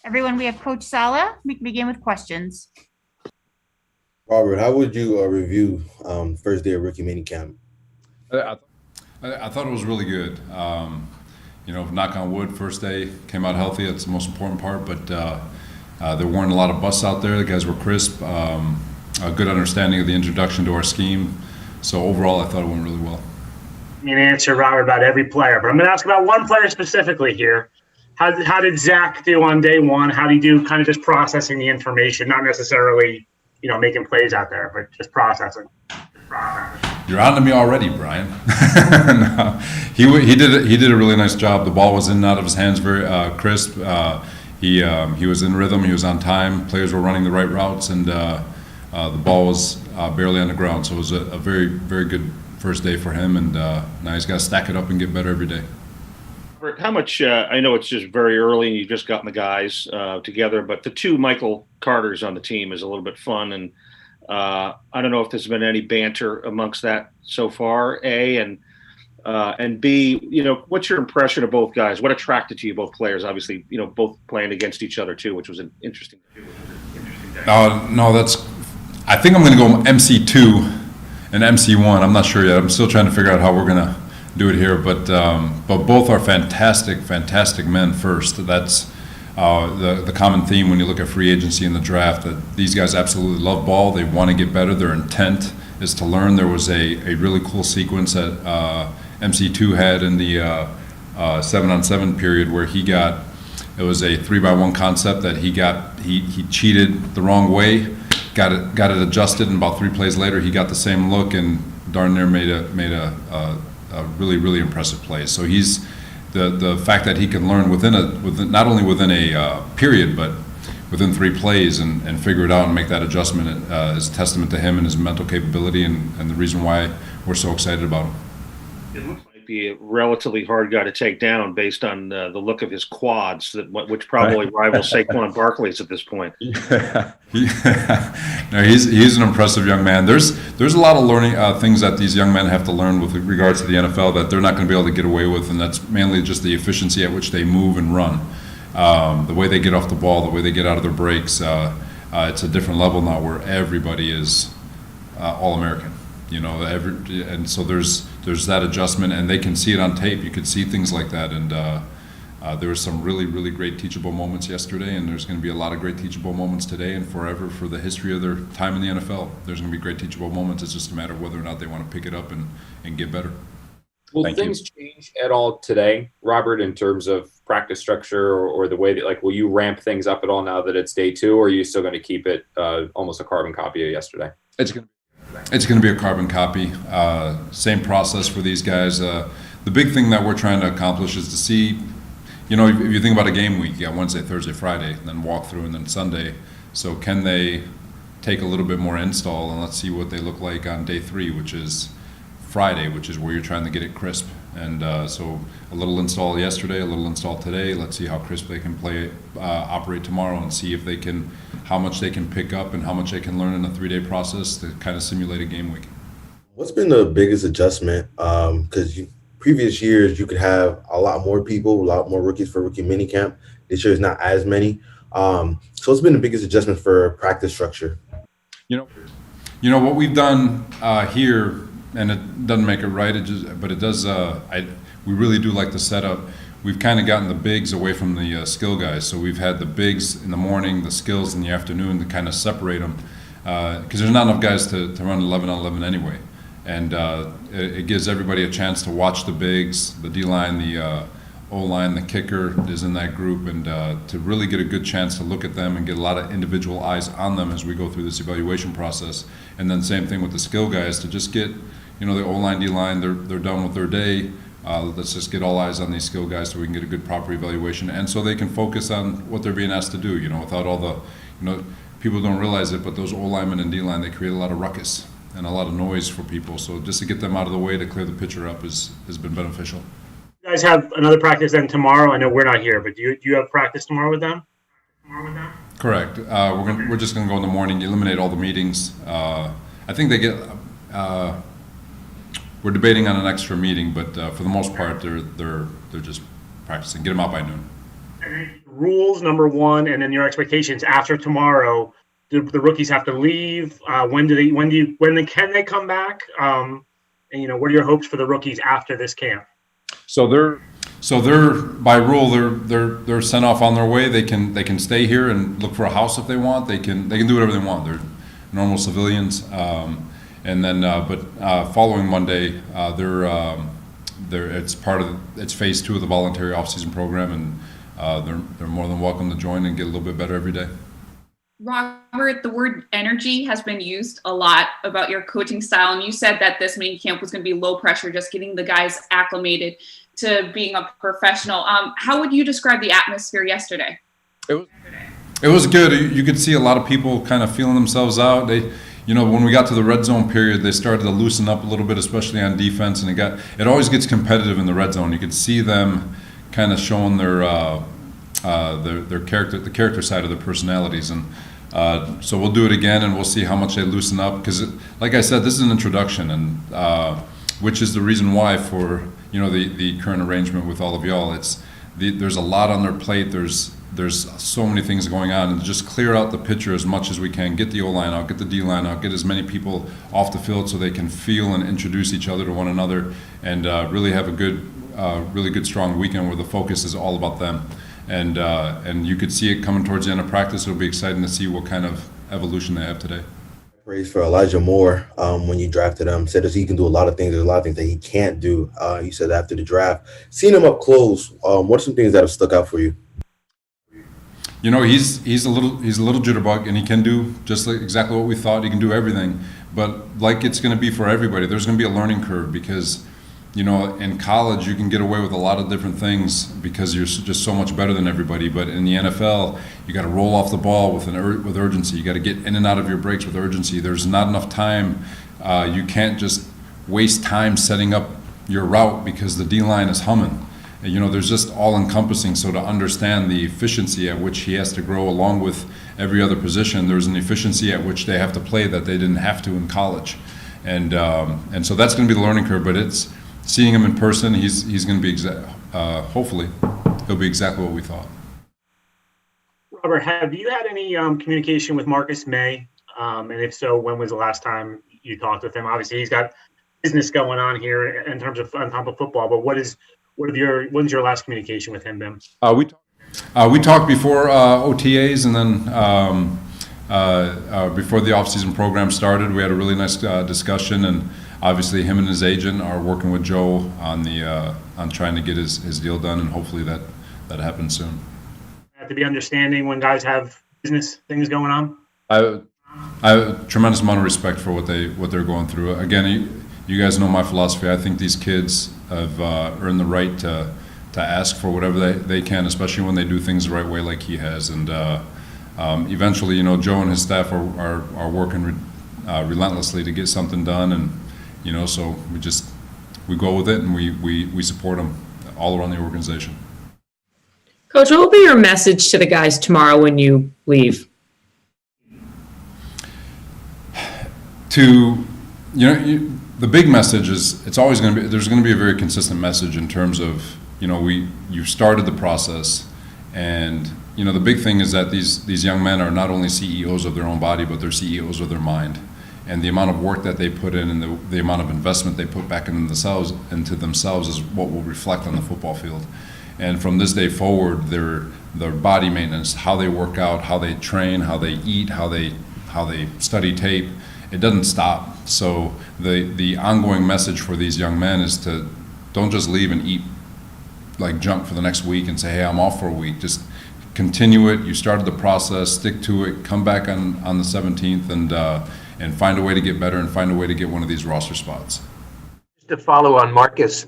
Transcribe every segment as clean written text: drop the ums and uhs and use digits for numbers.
Everyone, we have Coach Saleh. We can begin with questions. Robert, how would you review first day of rookie minicamp? I, I thought it was really good. Knock on wood, first day came out healthy. That's the most important part. But there weren't a lot of busts out there. The guys were crisp. A good understanding of the introduction to our scheme. So overall, I thought it went really well. You can answer, Robert, about every player, but I'm going to ask about one player specifically here. How did Zach do on day one? How did he do kind of just processing the information, not necessarily, making plays out there, but just processing? You're on to me already, Brian. No, he did a really nice job. The ball was in and out of his hands, very crisp. He was in rhythm. He was on time. Players were running the right routes, and the ball was barely on the ground. So it was a very, very good first day for him. And now he's got to stack it up and get better every day. How much, I know it's just very early and you've just gotten the guys together, but the two Michael Carters on the team is a little bit fun. And I don't know if there's been any banter amongst that so far, A, and B, what's your impression of both guys? What attracted to you, both players? Obviously, both playing against each other too, which was an interesting day. No, I think I'm going to go MC2 and MC1. I'm not sure yet. I'm still trying to figure out how we're going to do it here, but both are fantastic men first. That's the common theme when you look at free agency in the draft, that these guys absolutely love ball. They want to get better. Their intent is to learn. There was a really cool sequence that MC2 had in the 7-on-7 period where it was a 3-by-1 concept that he cheated the wrong way, got it adjusted, and about 3 plays later he got the same look and darn near made a really, really impressive play. So he's the fact that he can learn not only within a period, but within 3 plays and figure it out and make that adjustment is a testament to him and his mental capability and the reason why we're so excited about him. It looks like be a relatively hard guy to take down based on the look of his quads, which probably rivals Juan Barclay's at this point. No, he's an impressive young man. There's a lot of learning things that these young men have to learn with regards to the NFL that they're not going to be able to get away with, and that's mainly just the efficiency at which they move and run, the way they get off the ball, the way they get out of their breaks. It's a different level now where everybody is All-American. And so there's that adjustment, and they can see it on tape. You could see things like that, and there were some really, really great teachable moments yesterday, and there's going to be a lot of great teachable moments today and forever for the history of their time in the NFL. There's going to be great teachable moments. It's just a matter of whether or not they want to pick it up and get better. Will things change at all today, Robert, in terms of practice structure or the way that, will you ramp things up at all now that it's day 2, or are you still going to keep it almost a carbon copy of yesterday? It's going to be a carbon copy. Same process for these guys. The big thing that we're trying to accomplish is to see, if you think about a game week, you got Wednesday, Thursday, Friday, then walk through, and then Sunday. So can they take a little bit more install, and let's see what they look like on day 3, which is Friday, which is where you're trying to get it crisp. And so a little install yesterday, a little install today. Let's see how crisp they can operate tomorrow, and see if how much they can pick up and how much they can learn in a 3-day process to kind of simulate a game week. What's been the biggest adjustment? Because previous years you could have a lot more people, a lot more rookies for rookie minicamp. This year is not as many. So what's been the biggest adjustment for practice structure? What we've done here, and it doesn't make it right, but it does. We really do like the setup. We've kind of gotten the bigs away from the skill guys. So we've had the bigs in the morning, the skills in the afternoon to kind of separate them, because there's not enough guys to run 11 on 11 anyway. And it gives everybody a chance to watch the bigs, the D-line, the O-line, the kicker is in that group, and to really get a good chance to look at them and get a lot of individual eyes on them as we go through this evaluation process. And then same thing with the skill guys, to just get, the O-line, D-line, they're done with their day. Let's just get all eyes on these skill guys so we can get a good proper evaluation, and so they can focus on what they're being asked to do, without all the, people don't realize it, but those O-linemen and D-line, they create a lot of ruckus and a lot of noise for people. So just to get them out of the way to clear the picture up has been beneficial. You guys have another practice then tomorrow. I know we're not here, but do you have practice tomorrow with them? Correct. We're just going to go in the morning, eliminate all the meetings. I think they get. We're debating on an extra meeting, but for the most part, they're just practicing. Get them out by noon. Rules, number one, and then your expectations after tomorrow. Do the rookies have to leave? When can they come back? And what are your hopes for the rookies after this camp? So they're by rule they're sent off on their way. They can stay here and look for a house if they want. They can do whatever they want. They're normal civilians. And then following Monday, it's phase 2 of the voluntary off-season program, and they're more than welcome to join and get a little bit better every day. Robert, the word energy has been used a lot about your coaching style, and you said that this mini camp was going to be low pressure, just getting the guys acclimated to being a professional. How would you describe the atmosphere yesterday? It was good. You could see a lot of people kind of feeling themselves out. When we got to the red zone period, they started to loosen up a little bit, especially on defense, and it always gets competitive in the red zone. You could see them kind of showing their character, the character side of their personalities, and so we'll do it again, and we'll see how much they loosen up. Because, like I said, this is an introduction, and which is the reason why for the current arrangement with all of y'all. There's a lot on their plate. There's so many things going on, and just clear out the picture as much as we can. Get the O-line out, get the D-line out, get as many people off the field so they can feel and introduce each other to one another, and really have a really good, strong weekend where the focus is all about them. And you could see it coming towards the end of practice. It'll be exciting to see what kind of evolution they have today. Praise for Elijah Moore when you drafted him. Said that he can do a lot of things. There's a lot of things that he can't do. You said after the draft. Seeing him up close, what are some things that have stuck out for you? He's a little jitterbug, and he can do just like exactly what we thought. He can do everything, but like it's going to be for everybody, there's going to be a learning curve because in college you can get away with a lot of different things because you're just so much better than everybody. But in the NFL, you got to roll off the ball with urgency. You got to get in and out of your breaks with urgency. There's not enough time. You can't just waste time setting up your route because the D-line is humming. There's just all-encompassing. So to understand the efficiency at which he has to grow along with every other position, there's an efficiency at which they have to play that they didn't have to in college. And so that's going to be the learning curve. But it's seeing him in person, he's going to be hopefully he'll be exactly what we thought. Robert, have you had any communication with Marcus Maye? And if so, when was the last time you talked with him? Obviously, he's got business going on here in terms of on top of football. But when's your last communication with him been? We talked before OTAs, and then before the off-season program started. We had a really nice discussion, and obviously him and his agent are working with Joe on trying to get his deal done, and hopefully that happens soon. Have to be understanding when guys have business things going on. I have a tremendous amount of respect for what they're going through. Again, you guys know my philosophy. I think these kids have earned the right to ask for whatever they can, especially when they do things the right way like he has. And eventually, Joe and his staff are working relentlessly to get something done, and so we go with it, and we support them all around the organization. Coach, what will be your message to the guys tomorrow when you leave? The big message is there's going to be a very consistent message in terms of you've started the process, and the big thing is that these young men are not only CEOs of their own body, but they're CEOs of their mind. And the amount of work that they put in and the amount of investment they put back into themselves is what will reflect on the football field. And from this day forward, their body maintenance, how they work out, how they train, how they eat, how they study tape, it doesn't stop. So the ongoing message for these young men is to don't just leave and eat like junk for the next week and say, hey, I'm off for a week. Just continue it. You started the process, stick to it, come back on the 17th and find a way to get better and find a way to get one of these roster spots. Just to follow on Marcus,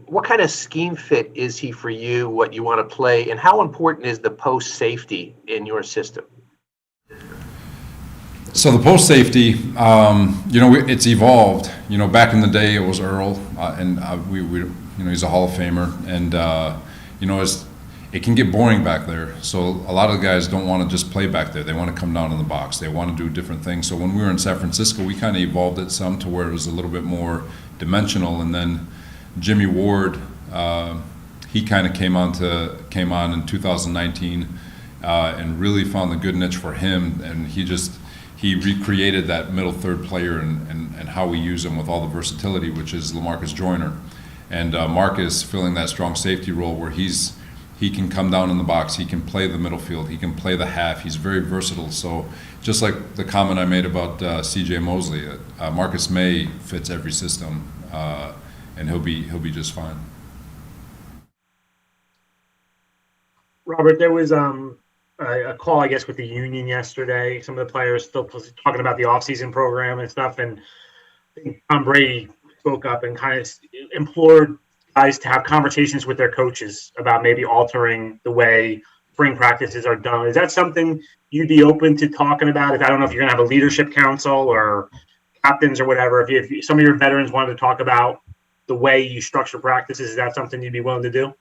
what kind of scheme fit is he for you, what you want to play, and how important is the post safety in your system? So the post safety, it's evolved. Back in the day it was Earl, and he's a Hall of Famer, and it can get boring back there. So a lot of the guys don't want to just play back there. They want to come down in the box. They want to do different things. So when we were in San Francisco, we kind of evolved it some to where it was a little bit more dimensional. And then Jimmy Ward, he kind of came on in 2019 and really found the good niche for him, and he recreated that middle third player and how we use him with all the versatility, which is LaMarcus Joyner. And Marcus filling that strong safety role where he can come down in the box, he can play the middle field, he can play the half, he's very versatile. So just like the comment I made about CJ Mosley, Marcus Maye fits every system, and he'll be just fine. Robert, there was a call, I guess, with the union yesterday. Some of the players still talking about the offseason program and stuff, and I think Tom Brady spoke up and kind of implored guys to have conversations with their coaches about maybe altering the way spring practices are done. Is that something you'd be open to talking about? I don't know if you're going to have a leadership council or captains or whatever. If some of your veterans wanted to talk about the way you structure practices, is that something you'd be willing to do?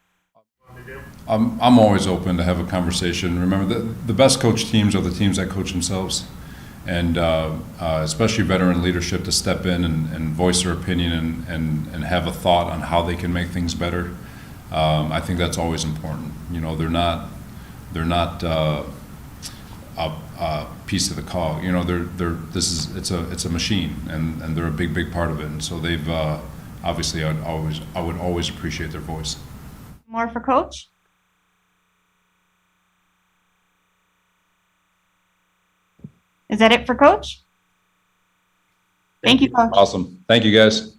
I'm always open to have a conversation. Remember, the best coach teams are the teams that coach themselves, and especially veteran leadership to step in and voice their opinion and have a thought on how they can make things better. I think that's always important. You know, they're not a piece of the cog. You know, it's a machine, and they're a big part of it. And so they've obviously I would always appreciate their voice. More for Coach? Is that it for Coach? Thank you, Coach. Awesome. Thank you, guys.